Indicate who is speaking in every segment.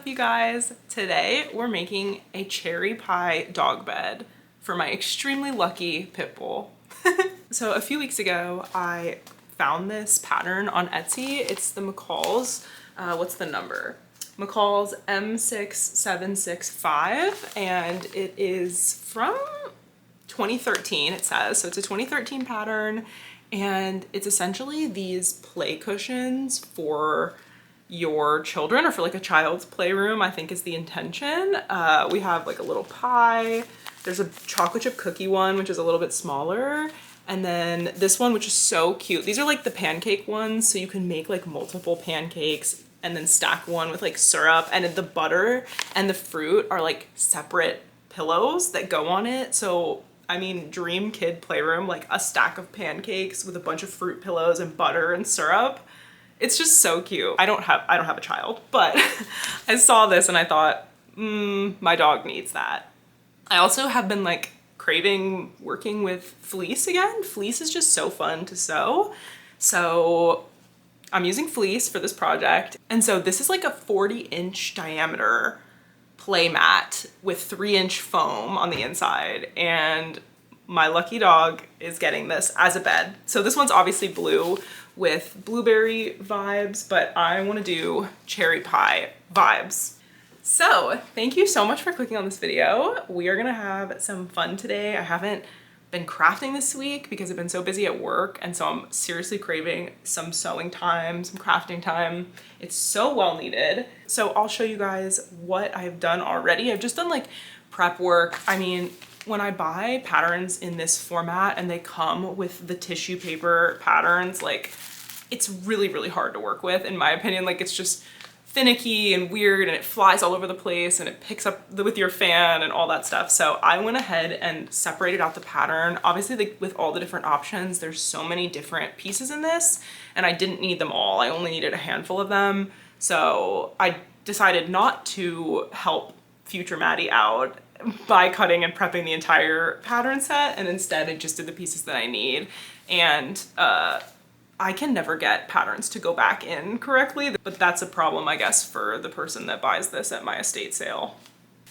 Speaker 1: up, you guys? Today we're making a cherry pie dog bed for my extremely lucky pitbull. So a few weeks ago I found this pattern on Etsy. It's the McCall's, what's the number? McCall's M6765, and it is from 2013, it says. So it's a 2013 pattern, and it's essentially these play cushions for your children, or for like a child's playroom, I think is the intention. We have like a little pie. There's a chocolate chip cookie one, which is a little bit smaller. And then this one, which is so cute. These are like the pancake ones, so you can make like multiple pancakes and then stack one with like syrup, and the butter and the fruit are like separate pillows that go on it. So I mean, dream kid playroom, like a stack of pancakes with a bunch of fruit pillows and butter and syrup. It's just so cute. I don't have a child, but I saw this and I thought, my dog needs that. I also have been like craving working with fleece again. Fleece is just so fun to sew. So I'm using fleece for this project. And so this is like a 40-inch diameter play mat with 3-inch foam on the inside. And my lucky dog is getting this as a bed. So this one's obviously blue with blueberry vibes, but I want to do cherry pie vibes. So thank you so much for clicking on this video. We are gonna have some fun today. I haven't been crafting this week because I've been so busy at work, and so I'm seriously craving some sewing time, some crafting time. It's so well needed. So I'll show you guys what I've done already. I've just done like prep work. I mean, when I buy patterns in this format and they come with the tissue paper patterns, like it's really, really hard to work with, in my opinion. Like it's just finicky and weird, and it flies all over the place, and it picks up with your fan and all that stuff. So I went ahead and separated out the pattern. Obviously, like with all the different options, there's so many different pieces in this, and I didn't need them all. I only needed a handful of them. So I decided not to help future Maddie out by cutting and prepping the entire pattern set, and instead I just did the pieces that I need. And I can never get patterns to go back in correctly, but that's a problem, I guess, for the person that buys this at my estate sale.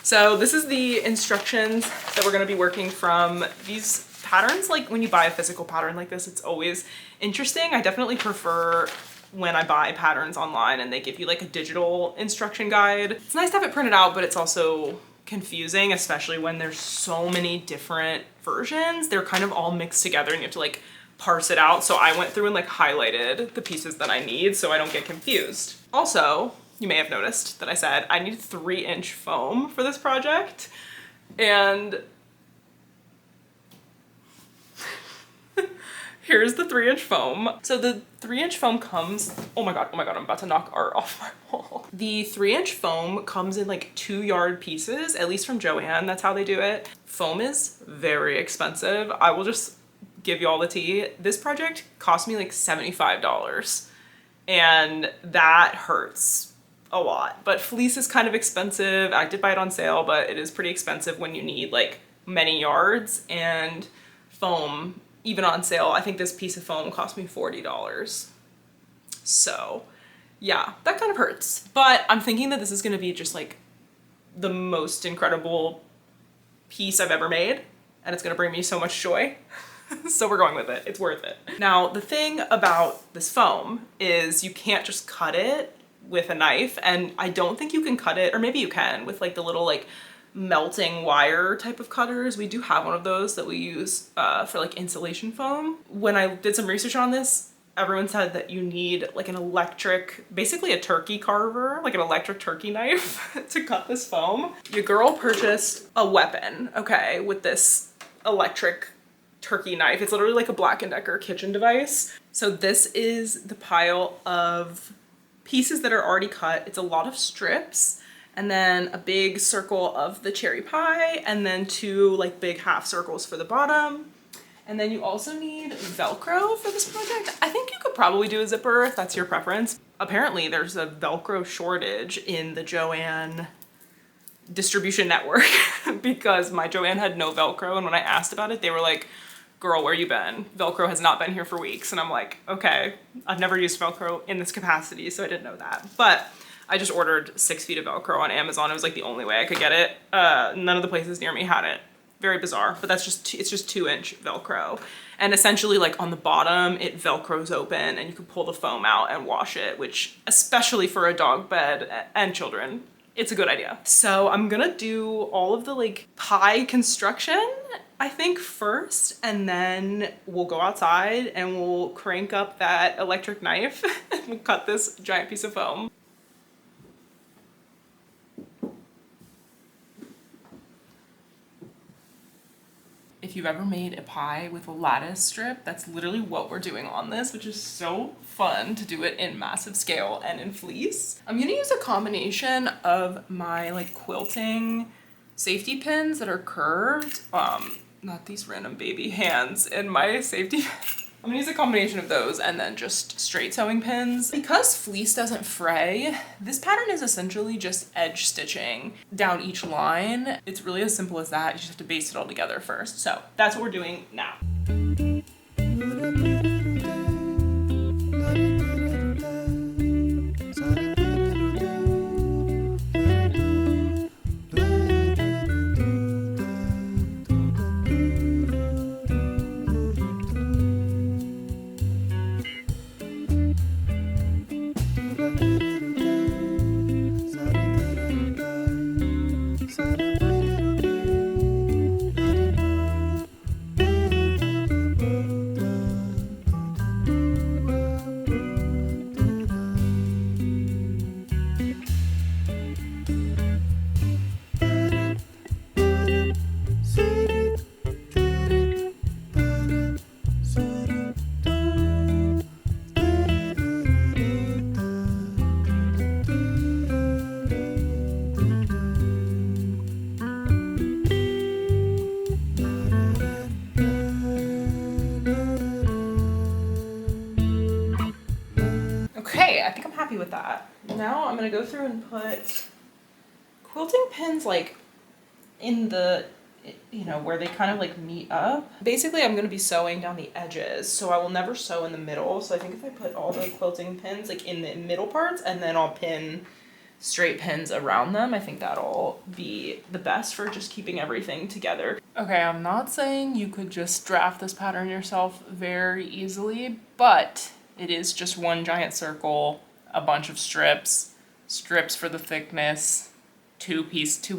Speaker 1: So this is the instructions that we're gonna be working from. These patterns, like when you buy a physical pattern like this, it's always interesting. I definitely prefer when I buy patterns online and they give you like a digital instruction guide. It's nice to have it printed out, but it's also confusing, especially when there's so many different versions. They're kind of all mixed together and you have to like parse it out. So I went through and like highlighted the pieces that I need so I don't get confused. Also, you may have noticed that I said I need 3-inch foam for this project, and here's the 3-inch foam. So the 3-inch foam comes, oh my God, I'm about to knock art off my wall. The 3-inch foam comes in like 2-yard pieces, at least from Joann, that's how they do it. Foam is very expensive. I will just give you all the tea. This project cost me like $75, and that hurts a lot. But fleece is kind of expensive. I did buy it on sale, but it is pretty expensive when you need like many yards, and foam, even on sale, I think this piece of foam cost me $40. So yeah, that kind of hurts. But I'm thinking that this is gonna be just like the most incredible piece I've ever made, and it's gonna bring me so much joy. So we're going with it. It's worth it. Now, the thing about this foam is you can't just cut it with a knife, and I don't think you can cut it, or maybe you can, with like the little like melting wire type of cutters. We do have one of those that we use for like insulation foam. When I did some research on this, everyone said that you need like an electric, basically a turkey carver, like an electric turkey knife to cut this foam. Your girl purchased a weapon, okay, with this electric turkey knife. It's literally like a Black & Decker kitchen device. So this is the pile of pieces that are already cut. It's a lot of strips, and then a big circle of the cherry pie, and then 2 like big half circles for the bottom. And then you also need Velcro for this project. I think you could probably do a zipper if that's your preference. Apparently there's a Velcro shortage in the Joann distribution network because my Joann had no Velcro, and when I asked about it, they were like, girl, where you been? Velcro has not been here for weeks. And I'm like, okay, I've never used Velcro in this capacity, so I didn't know that. But I just ordered 6 feet of Velcro on Amazon. It was like the only way I could get it. None of the places near me had it. Very bizarre, but that's just, it's just 2-inch Velcro. And essentially like on the bottom, it Velcros open and you can pull the foam out and wash it, which especially for a dog bed and children, it's a good idea. So I'm gonna do all of the like pie construction, I think first, and then we'll go outside and we'll crank up that electric knife and we'll cut this giant piece of foam. If you've ever made a pie with a lattice strip, that's literally what we're doing on this, which is so fun to do it in massive scale and in fleece. I'm gonna use a combination of my like quilting safety pins that are curved, not these random baby hands in my safety I'm gonna use a combination of those and then just straight sewing pins. Because fleece doesn't fray, this pattern is essentially just edge stitching down each line. It's really as simple as that. You just have to baste it all together first. So that's what we're doing now. Okay, I think I'm happy with that. Now I'm gonna go through and put quilting pins like in the, you know, where they kind of like meet up. Basically, I'm gonna be sewing down the edges, so I will never sew in the middle. So I think if I put all the quilting pins like in the middle parts and then I'll pin straight pins around them, I think that'll be the best for just keeping everything together. Okay, I'm not saying you could just draft this pattern yourself very easily, but it is just one giant circle, a bunch of strips for the thickness, two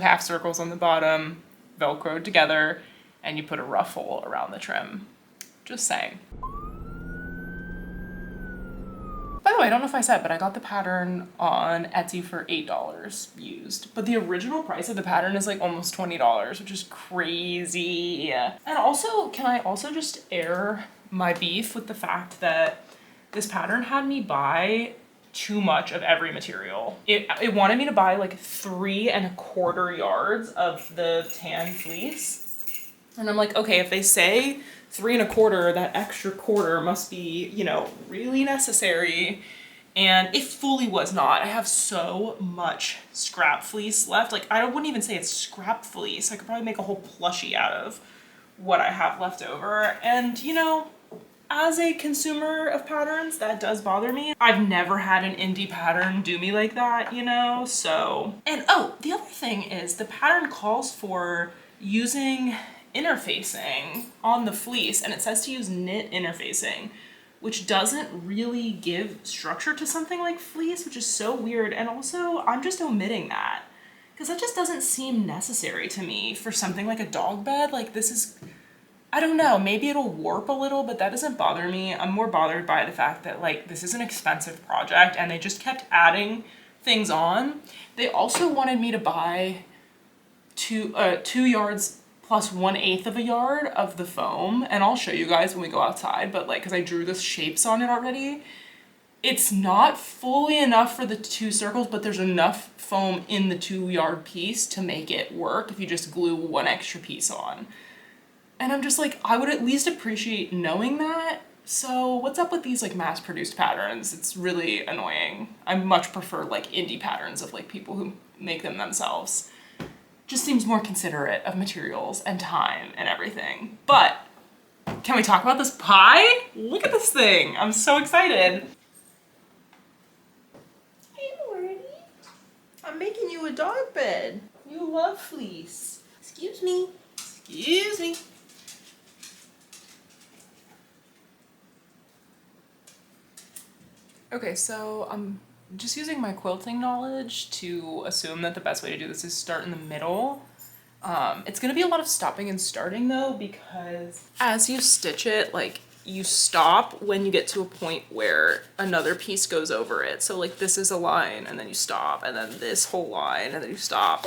Speaker 1: half circles on the bottom, Velcroed together, and you put a ruffle around the trim. Just saying. By the way, I don't know if I said, but I got the pattern on Etsy for $8 used. But the original price of the pattern is like almost $20, which is crazy. And also, can I also just air my beef with the fact that this pattern had me buy too much of every material. It wanted me to buy like 3 1/4 yards of the tan fleece. And I'm like, okay, if they say 3 1/4, that extra quarter must be, you know, really necessary. And it fully was not. I have so much scrap fleece left. Like, I wouldn't even say it's scrap fleece. I could probably make a whole plushie out of what I have left over. And, you know, as a consumer of patterns, that does bother me. I've never had an indie pattern do me like that, you know, so. And oh, the other thing is the pattern calls for using interfacing on the fleece, and it says to use knit interfacing, which doesn't really give structure to something like fleece, which is so weird. And also, I'm just omitting that because that just doesn't seem necessary to me for something like a dog bed. Like, this is, I don't know, maybe it'll warp a little, but that doesn't bother me. I'm more bothered by the fact that like this is an expensive project and they just kept adding things on. They also wanted me to buy 2 yards plus 1/8 of a yard of the foam, and I'll show you guys when we go outside, but like, cause I drew the shapes on it already. It's not fully enough for the 2 circles, but there's enough foam in the 2 yard piece to make it work if you just glue 1 extra piece on. And I'm just like, I would at least appreciate knowing that. So what's up with these like mass-produced patterns? It's really annoying. I much prefer like indie patterns of like people who make them themselves. Just seems more considerate of materials and time and everything. But can we talk about this pie? Look at this thing. I'm so excited. Hey, Morty. dog bed. You love fleece. Excuse me. Excuse me. Okay, so I'm just using my quilting knowledge to assume that the best way to do this is start in the middle. It's gonna be a lot of stopping and starting though, because as you stitch it, like you stop when you get to a point where another piece goes over it. So like this is a line and then you stop, and then this whole line and then you stop.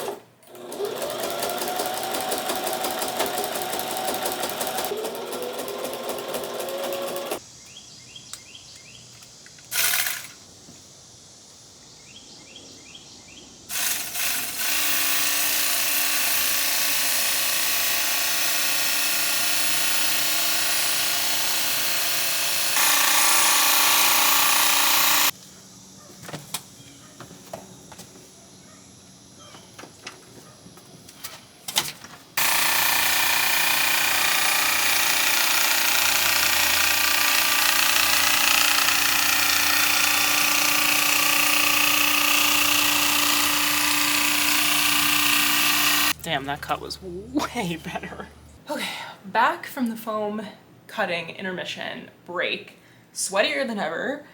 Speaker 1: Damn, that cut was way better. Okay, back from the foam cutting intermission break, sweatier than ever,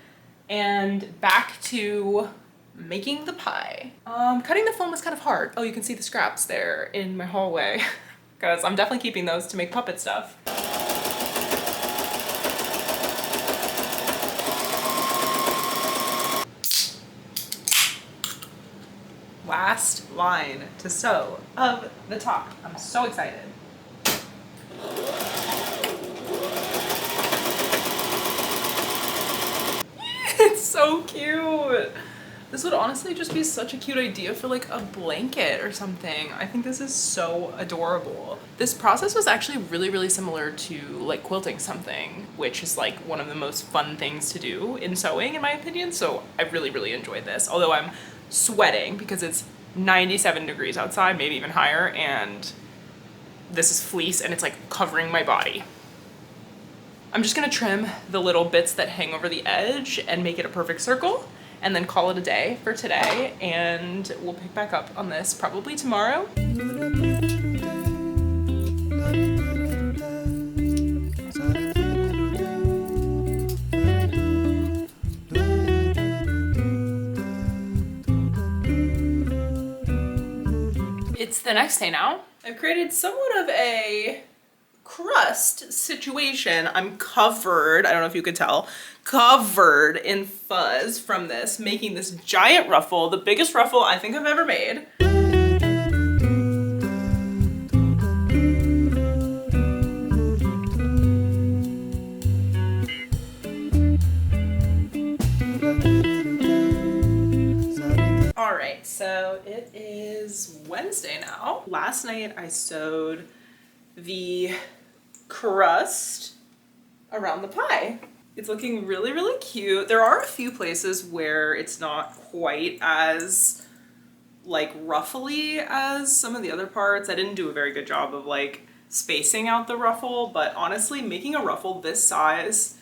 Speaker 1: and back to making the pie. Cutting the foam was kind of hard. Oh, you can see the scraps there in my hallway, because I'm definitely keeping those to make puppet stuff. Last line to sew of the top. I'm so excited. It's so cute. This would honestly just be such a cute idea for like a blanket or something. I think this is so adorable. This process was actually really similar to like quilting something, which is like one of the most fun things to do in sewing in my opinion. So I really enjoyed this, although I'm sweating because it's 97 degrees outside, maybe even higher, and this is fleece and it's like covering my body. I'm just gonna trim the little bits that hang over the edge and make it a perfect circle, and then call it a day for today, and we'll pick back up on this probably tomorrow. It's the next day now. I've created somewhat of a crust situation. I'm covered, I don't know if you could tell, covered in fuzz from this, making this giant ruffle, the biggest ruffle I think I've ever made. Alright, so it is Wednesday now. Last night I sewed the crust around the pie. It's looking really cute. There are a few places where it's not quite as like ruffly as some of the other parts. I didn't do a very good job of like spacing out the ruffle, but honestly making a ruffle this size,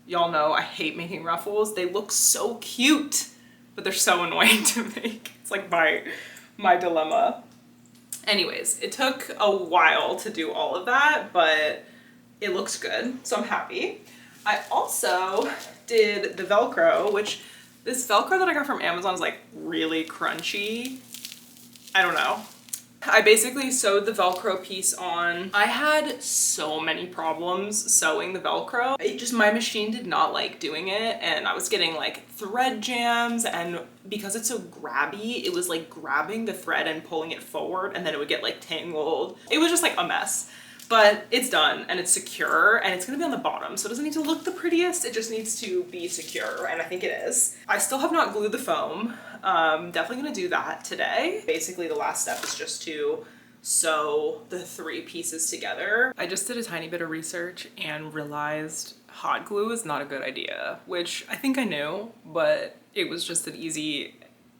Speaker 1: y'all know I hate making ruffles. They look so cute, but they're so annoying to make. It's like my dilemma. Anyways, it took a while to do all of that, but it looks good, so I'm happy. I also did the Velcro, which this Velcro that I got from Amazon is like really crunchy. I don't know. I basically sewed the Velcro piece on. I had so many problems sewing the Velcro. My machine did not like doing it, and I was getting like thread jams, and because it's so grabby, it was like grabbing the thread and pulling it forward, and then it would get like tangled. It was just like a mess. But it's done and it's secure, and it's gonna be on the bottom, so it doesn't need to look the prettiest, it just needs to be secure, and I think it is. I still have not glued the foam. Definitely gonna do that today. Basically the last step is just to sew the 3 pieces together. I just did a tiny bit of research and realized hot glue is not a good idea, which I think I knew, but it was just an easy,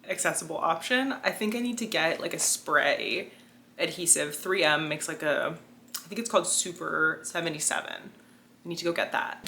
Speaker 1: accessible option. I think I need to get like a spray adhesive. 3M makes like a, I think it's called Super 77. I need to go get that.